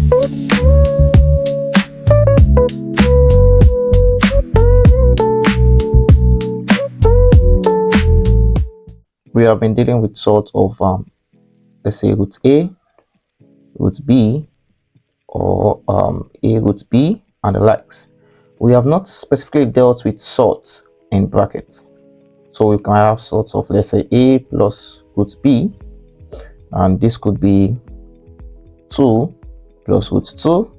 We have been dealing with sorts of let's say root A, root B, or A root B and the likes. We have not specifically dealt with sorts in brackets. So we can have sorts of, let's say, A plus root B, and this could be 2 plus root 2.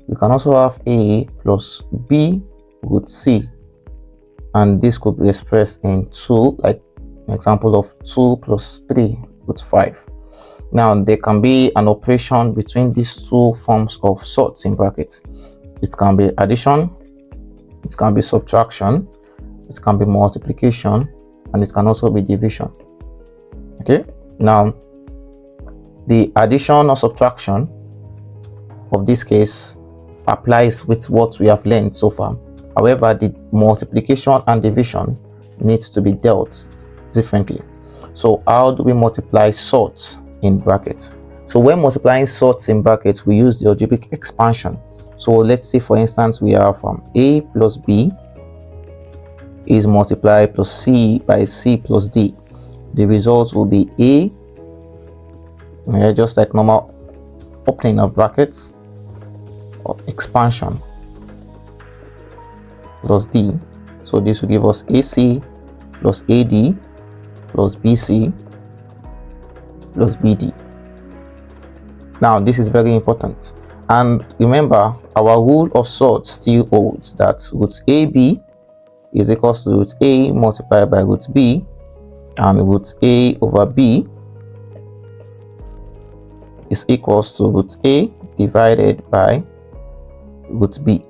We can also have A plus B root C, and this could be expressed in 2, like an example of 2 plus 3 root 5. Now there can be an operation between these two forms of sorts in brackets. It can be addition, it can be subtraction, it can be multiplication, and it can also be division. Okay, now the addition or subtraction of this case applies with what we have learned so far. However, the multiplication and division needs to be dealt differently. So how do we multiply sorts in brackets? So when multiplying sorts in brackets, we use the algebraic expansion. So let's say, for instance, we have A plus B is multiplied plus C by C plus D. The result will be A, just like normal opening of brackets, or expansion, plus D. So this will give us AC plus AD plus BC plus BD. Now this is very important, and remember, our rule of sorts still holds that root AB is equals to root A multiplied by root B, and root A over B is equals to root A divided by root B.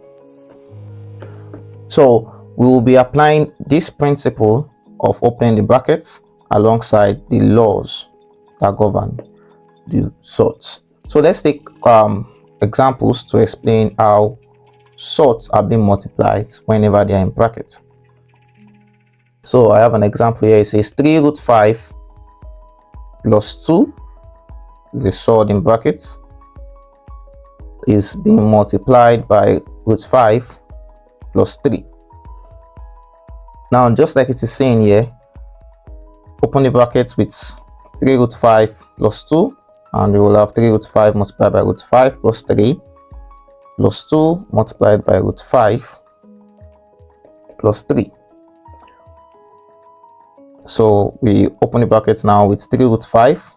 So we will be applying this principle of opening the brackets alongside the laws that govern the sorts. So let's take examples to explain how sorts are being multiplied whenever they are in brackets. So I have an example here. It says 3 root 5 plus 2 is a sort in brackets, is being multiplied by root 5 plus 3. Now, just like it is saying here, open the bracket with 3 root 5 plus 2, and we will have 3 root 5 multiplied by root 5 plus 3 plus 2 multiplied by root 5 plus 3. So we open the brackets now with 3 root 5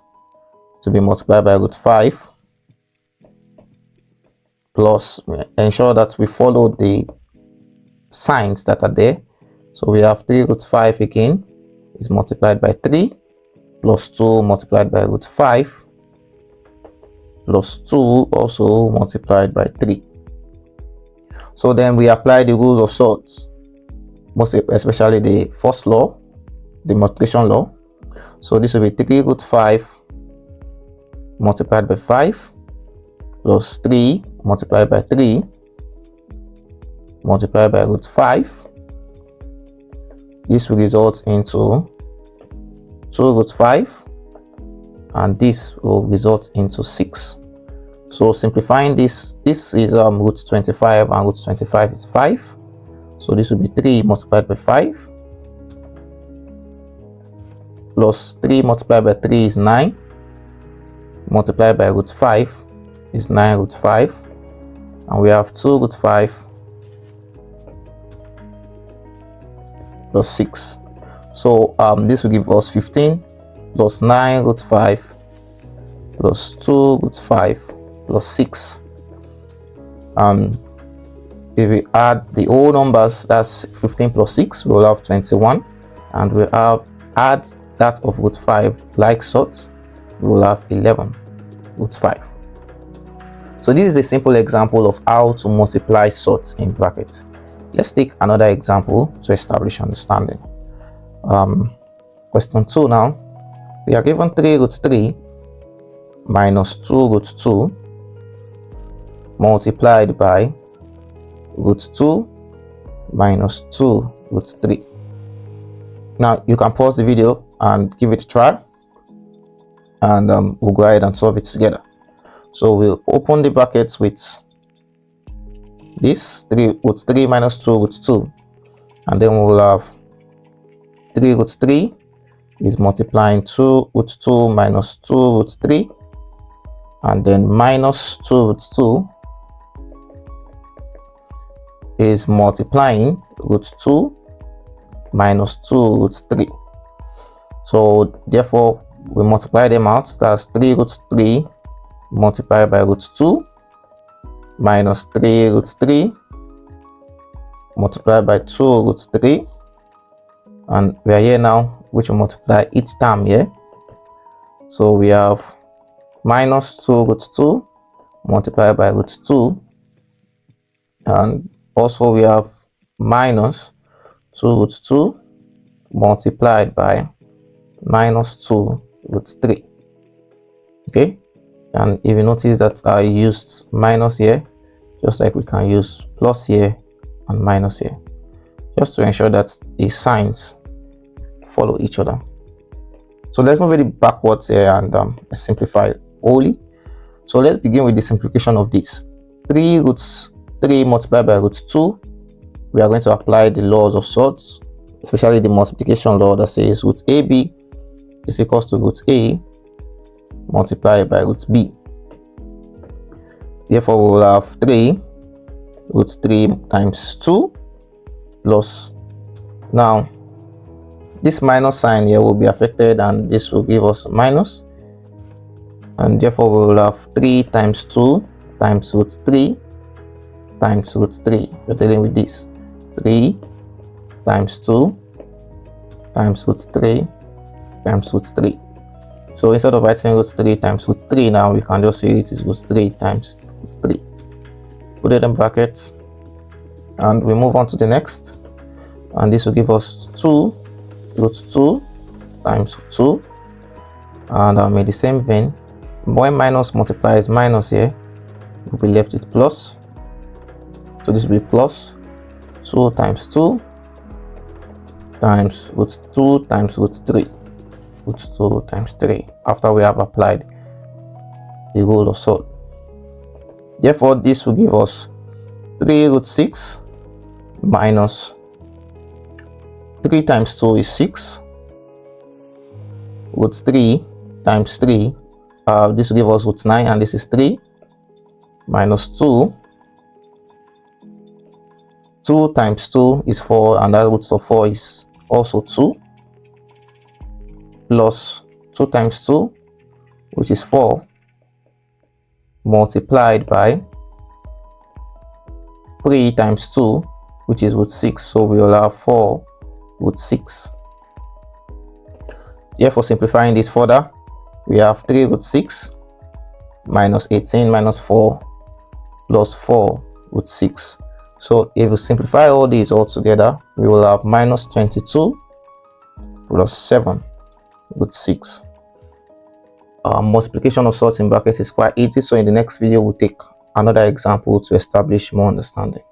to be multiplied by root 5 plus, ensure that we follow the signs that are there. So we have 3 root 5 again is multiplied by 3 plus 2 multiplied by root 5 plus 2 also multiplied by 3. So then we apply the rules of sorts, most especially the first law, the multiplication law. So this will be 3 root 5 multiplied by 5 plus 3 multiplied by 3 multiplied by root 5. This will result into 2 root 5, and this will result into 6. So simplifying this is root 25, and root 25 is 5. So this will be 3 multiplied by 5 plus 3 multiplied by 3 is 9, multiplied by root 5 is 9 root 5, and we have 2 root 5 plus 6. So this will give us 15 plus 9 root 5 plus 2 root 5 plus 6. If we add the whole numbers, that's 15 plus 6, we will have 21, and we have add that of root 5 like sorts, we will have 11 root 5. So this is a simple example of how to multiply sorts in brackets. Let's take another example to establish understanding. Question 2 now. We are given 3 root 3 minus 2 root 2 multiplied by root 2 minus 2 root 3. Now you can pause the video and give it a try, and we'll go ahead and solve it together. So we'll open the brackets with this 3 root 3 minus 2 root 2, and then we'll have 3 root 3 is multiplying 2 root 2 minus 2 root 3, and then minus 2 root 2 is multiplying root 2 minus 2 root 3. So therefore we multiply them out. That's 3 root 3 multiplied by root 2 minus 3 root 3 multiplied by 2 root 3, and we are here now, which will multiply each term here. So we have minus 2 root 2 multiplied by root 2, and also we have minus 2 root 2 multiplied by minus 2 root 3. Okay, and if you notice that I used minus here, just like we can use plus here and minus here, just to ensure that the signs follow each other. So let's move it backwards here and simplify wholly. So let's begin with the simplification of this. 3 root 3 multiplied by root 2, we are going to apply the laws of Surds, especially the multiplication law that says root AB is equals to root A multiplied by root B. Therefore we will have 3 root 3 times 2 plus, now this minus sign here will be affected and this will give us minus, and therefore we will have 3 times 2 times root 3 times root 3. We're dealing with this 3 times 2 times root 3 times root 3. So instead of writing root 3 times root 3, now we can just say it is root 3 times root 3. Put it in brackets and we move on to the next, and this will give us 2 root 2 times 2, and in the same vein, when minus multiplies minus here, we'll be left with plus. So this will be plus 2 times 2 times root 2 times root 3, root 2 times 3, after we have applied the rule of Surds. Therefore this will give us 3 root 6 minus 3 times 2 is 6, root 3 times 3, this will give us root 9, and this is 3, minus 2 times 2 is 4, and that root of 4 is also 2, plus 2 times 2, which is 4, multiplied by 3 times 2, which is root 6. So we will have 4 root 6. Therefore, simplifying this further, we have 3 root 6 minus 18 minus 4 plus 4 root 6. So if we simplify all these all together, we will have minus 22 plus 7 root 6. Multiplication of Surds in brackets is quite easy, so in the next video we'll take another example to establish more understanding.